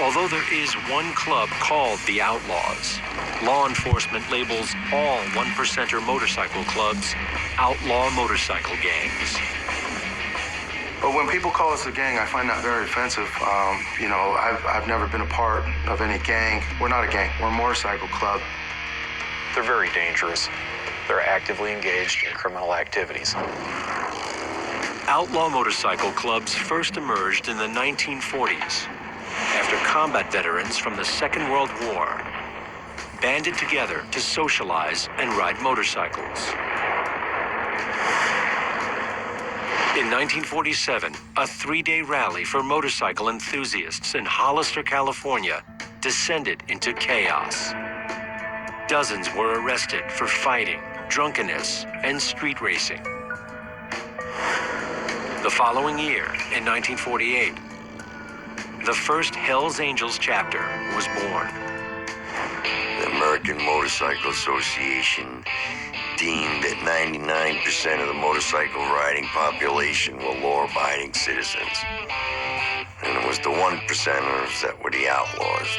Although there is one club called the Outlaws, law enforcement labels all one-percenter motorcycle clubs outlaw motorcycle gangs. But when people call us a gang, I find that very offensive. I've never been a part of any gang. We're not a gang, we're a motorcycle club. They're very dangerous. They're actively engaged in criminal activities. Outlaw motorcycle clubs first emerged in the 1940s after combat veterans from the Second World War banded together to socialize and ride motorcycles. In 1947, a three-day rally for motorcycle enthusiasts in Hollister, California, descended into chaos. Dozens were arrested for fighting, drunkenness, and street racing. The following year, in 1948, the first Hells Angels chapter was born. The American Motorcycle Association deemed that 99% of the motorcycle riding population were law-abiding citizens. And it was the 1%ers that were the outlaws.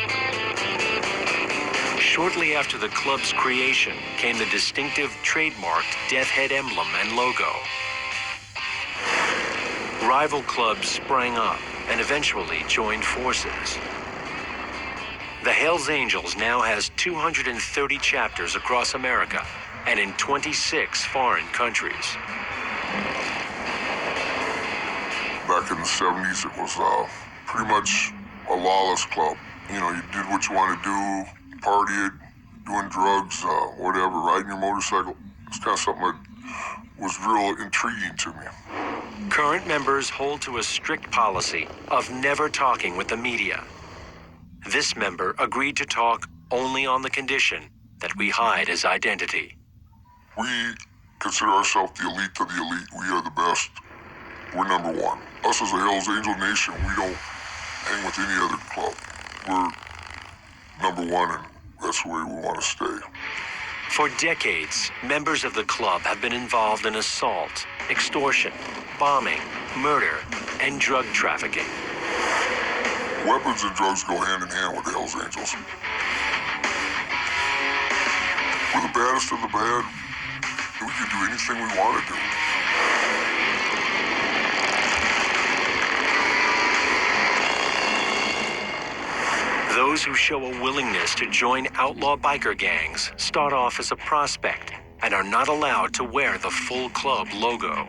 Shortly after the club's creation came the distinctive trademarked Death Head emblem and logo. Rival clubs sprang up and eventually joined forces. The Hells Angels now has 230 chapters across America and in 26 foreign countries. Back in the 70s, it was pretty much a lawless club. You know, you did what you wanted to do, partied, doing drugs, whatever, riding your motorcycle. It's kind of something that was real intriguing to me. Current members hold to a strict policy of never talking with the media. This member agreed to talk only on the condition that we hide his identity. We consider ourselves the elite of the elite. We are the best. We're number one. Us as a Hells Angel Nation, we don't hang with any other club. We're number one, and that's the way we want to stay. For decades, members of the club have been involved in assault, extortion, bombing, murder, and drug trafficking. Weapons and drugs go hand in hand with the Hells Angels. We're the baddest of the bad. We can do anything we want to do. Those who show a willingness to join outlaw biker gangs start off as a prospect and are not allowed to wear the full club logo.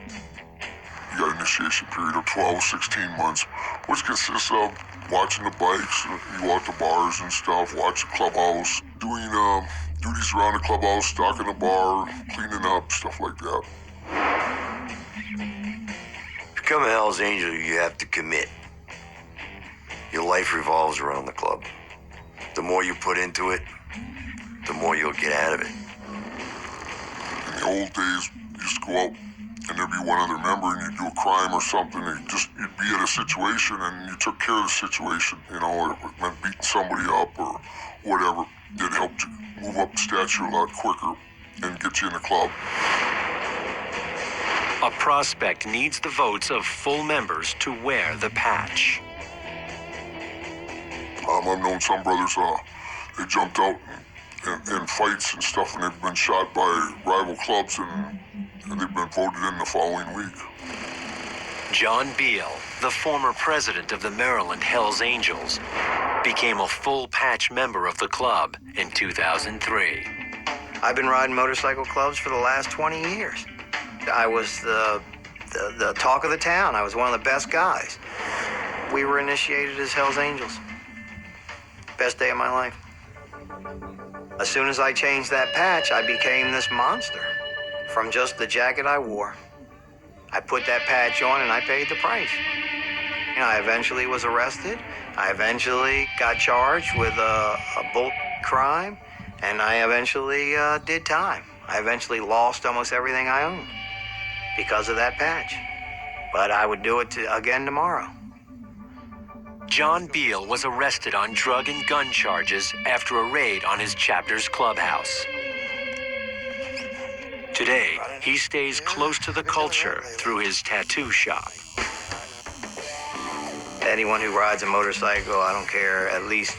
You got an initiation period of 12, 16 months, which consists of watching the bikes, you go out to bars and stuff, watch the clubhouse, doing duties around the clubhouse, stocking the bar, cleaning up, stuff like that. To become a Hells Angel, you have to commit. Your life revolves around the club. The more you put into it, the more you'll get out of it. In the old days, you used to go out and there'd be one other member and you'd do a crime or something, and you'd be in a situation and you took care of the situation, you know, it meant beating somebody up or whatever. It helped you move up the stature a lot quicker and get you in the club. A prospect needs the votes of full members to wear the patch. I've known some brothers, they jumped out in fights and stuff, and they've been shot by rival clubs, and they've been voted in the following week. John Beal, the former president of the Maryland Hells Angels, became a full patch member of the club in 2003. I've been riding motorcycle clubs for the last 20 years. I was the talk of the town. I was one of the best guys. We were initiated as Hells Angels. Best day of my life. As soon as I changed that patch, I became this monster. From just the jacket I wore. I put that patch on and I paid the price. You know, I eventually was arrested. I eventually got charged with a bull crime, and I eventually did time. I eventually lost almost everything I owned because of that patch. But I would do it again tomorrow. John Beal was arrested on drug and gun charges after a raid on his chapter's clubhouse. Today, he stays close to the culture through his tattoo shop. Anyone who rides a motorcycle, I don't care, at least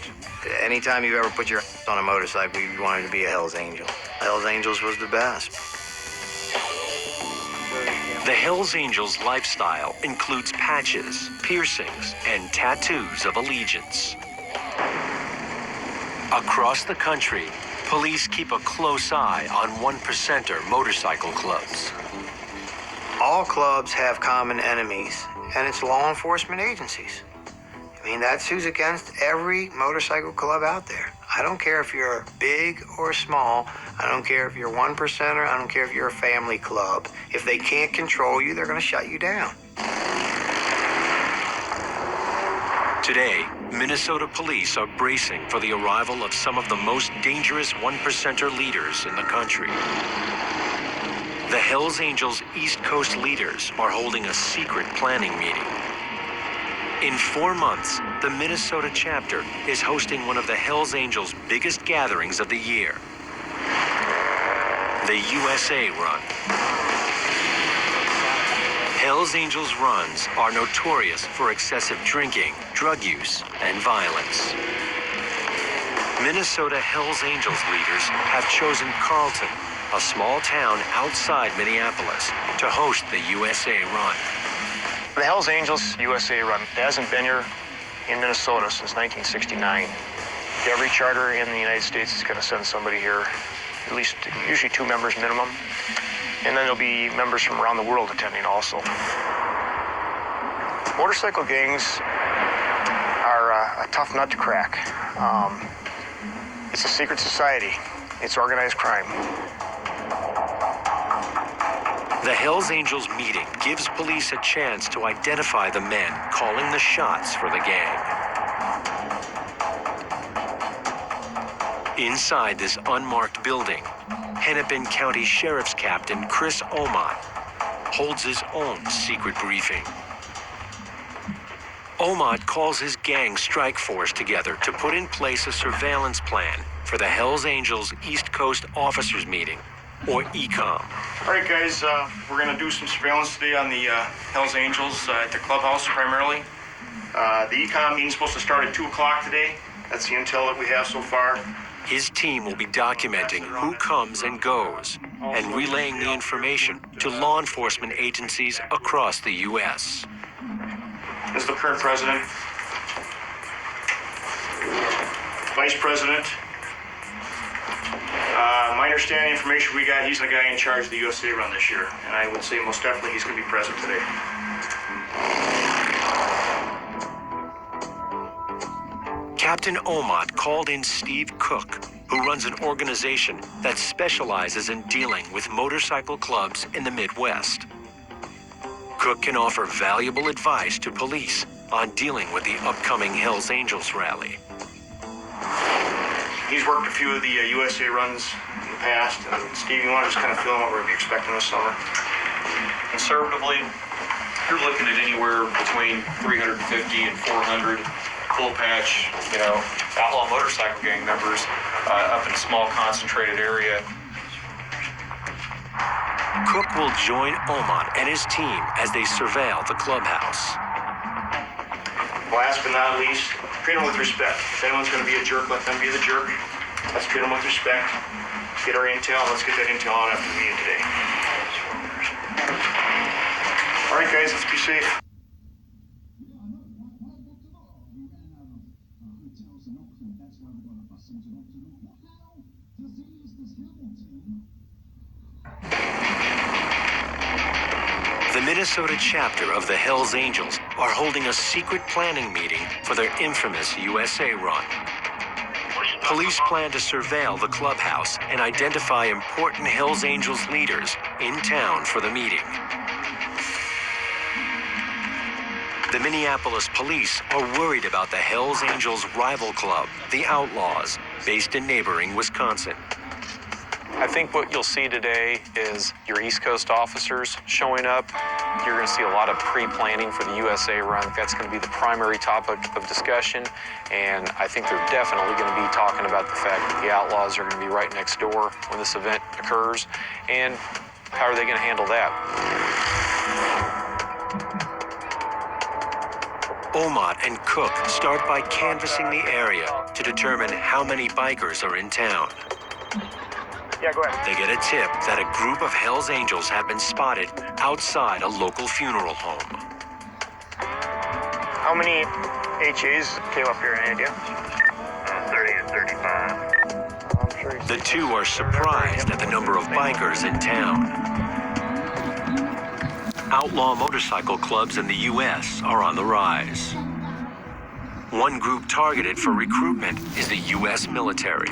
anytime you've ever put your on a motorcycle, you wanted to be a Hell's Angel. Hell's Angels was the best. The Hells Angels lifestyle includes patches, piercings, and tattoos of allegiance. Across the country, police keep a close eye on one-percenter motorcycle clubs. All clubs have common enemies, and it's law enforcement agencies. I mean, that's who's against every motorcycle club out there. I don't care if you're big or small. I don't care if you're one percenter. I don't care if you're a family club. If they can't control you, they're going to shut you down. Today, Minnesota police are bracing for the arrival of some of the most dangerous one-percenter leaders in the country. The Hells Angels East Coast leaders are holding a secret planning meeting. In 4 months, the Minnesota chapter is hosting one of the Hells Angels' biggest gatherings of the year, the USA Run. Hells Angels runs are notorious for excessive drinking, drug use, and violence. Minnesota Hells Angels leaders have chosen Carlton, a small town outside Minneapolis, to host the USA Run. The Hells Angels USA Run hasn't been here in Minnesota since 1969. Every charter in the United States is going to send somebody here, at least usually 2 members minimum. And then there'll be members from around the world attending also. Motorcycle gangs are a tough nut to crack. It's a secret society. It's organized crime. The Hells Angels meeting gives police a chance to identify the men calling the shots for the gang. Inside this unmarked building, Hennepin County Sheriff's Captain Chris Omott holds his own secret briefing. Omott calls his gang strike force together to put in place a surveillance plan for the Hells Angels East Coast Officers Meeting, or ECOM. All right, guys, we're going to do some surveillance today on the Hells Angels at the clubhouse primarily. The ECOM meeting's supposed to start at 2 o'clock today. That's the intel that we have so far. His team will be documenting who comes and goes and relaying the information to law enforcement agencies across the U.S. This is the current president, vice president. My understanding information we got, he's the guy in charge of the USA Run this year. And I would say most definitely he's going to be present today. Captain Omott called in Steve Cook, who runs an organization that specializes in dealing with motorcycle clubs in the Midwest. Cook can offer valuable advice to police on dealing with the upcoming Hells Angels rally. He's worked a few of the USA Runs in the past. Steve, you want to just kind of fill in what we're going to be expecting this summer? Conservatively, you're looking at anywhere between 350 and 400 full patch, outlaw motorcycle gang members up in a small concentrated area. Cook will join Omott and his team as they surveil the clubhouse. Last but not least, treat them with respect. If anyone's going to be a jerk, let them be the jerk. Let's treat them with respect. Get our intel. Let's get that intel out after the meeting today. All right, guys, let's be safe. The Minnesota chapter of the Hells Angels are holding a secret planning meeting for their infamous USA Run. Police plan to surveil the clubhouse and identify important Hells Angels leaders in town for the meeting. The Minneapolis police are worried about the Hells Angels rival club, the Outlaws, based in neighboring Wisconsin. I think what you'll see today is your East Coast officers showing up. You're going to see a lot of pre-planning for the USA Run. That's going to be the primary topic of discussion, and I think they're definitely going to be talking about the fact that the Outlaws are going to be right next door when this event occurs, and how are they going to handle that? Omot and Cook start by canvassing the area to determine how many bikers are in town. Yeah, go ahead. They get a tip that a group of Hells Angels have been spotted outside a local funeral home. How many HAs came up here, any idea? 30 and 35. The two are surprised at the number of bikers in town. Outlaw motorcycle clubs in the U.S. are on the rise. One group targeted for recruitment is the U.S. military.